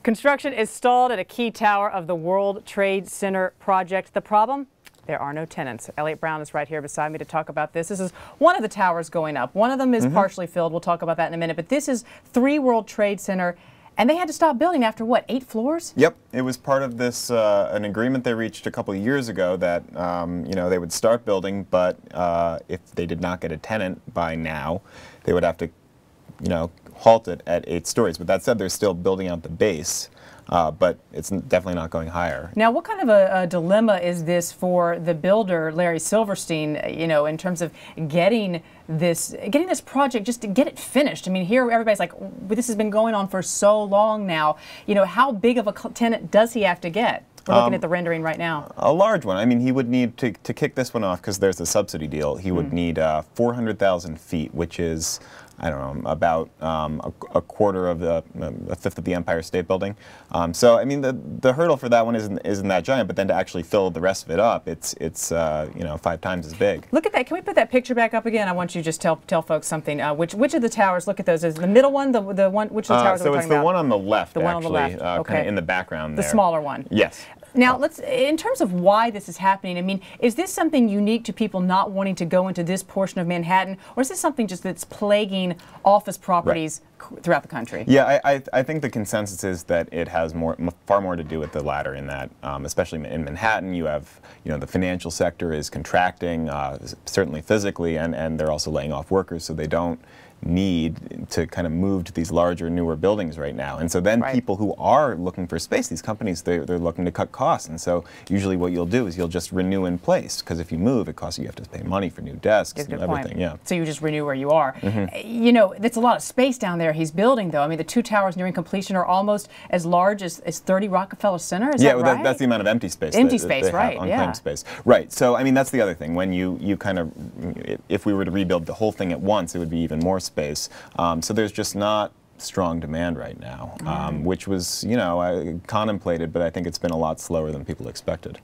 Construction is stalled at a key tower of the World Trade Center project. The problem? There are no tenants. Eliot Brown is right here beside me to talk about this. This is one of the towers going up. One of them is partially filled. We'll talk about that in a minute. But this is 3 World Trade Center. And they had to stop building after, what, 8 floors? Yep. It was part of this, an agreement they reached a couple of years ago that, you know, they would start building, but if they did not get a tenant by now, they would have to, you know, halt it at 8 stories. But that said, they're still building out the base. But it's definitely not going higher. Now, what kind of a dilemma is this for the builder, Larry Silverstein, you know, in terms of getting this project, just to get it finished? I mean, here everybody's like, this has been going on for so long now. You know, how big of a tenant does he have to get? We're looking at the rendering right now. A large one. I mean, he would need to kick this one off, because there's a subsidy deal. He would need 400,000 feet, which is, I don't know, about a quarter of a fifth of the Empire State Building. So I mean, the hurdle for that one isn't that giant, but then to actually fill the rest of it up, it's you know, 5 times as big. Look at that. Can we put that picture back up again? I want you to just tell folks something. Which of the towers? Look at those. Is the middle one the one? Which of the towers are we talking about? So it's the one on the left. The one on the left. Okay. Kind of in the background there. The smaller one. Yes. Now, in terms of why this is happening, I mean, is this something unique to people not wanting to go into this portion of Manhattan, or is this something just that's plaguing office properties throughout the country? Yeah, I think the consensus is that it has far more to do with the latter, in that, especially in Manhattan, you have, you know, the financial sector is contracting, certainly physically, and they're also laying off workers, so they don't need to kind of move to these larger, newer buildings right now. And so then people who are looking for space, these companies, they're looking to cut costs. And so usually what you'll do is you'll just renew in place, because if you move, it costs you have to pay money for new desks and everything. Yeah. So you just renew where you are. You know, that's a lot of space down there he's building, though. I mean, the 2 towers nearing completion are almost as large as 30 Rockefeller Center. Is that right? Yeah, that's the amount of empty space. Empty space, right? Unclaimed space. Right. So I mean, that's the other thing. When you kind of, if we were to rebuild the whole thing at once, it would be even more space. So there's just not strong demand right now, which was, you know, contemplated, but I think it's been a lot slower than people expected.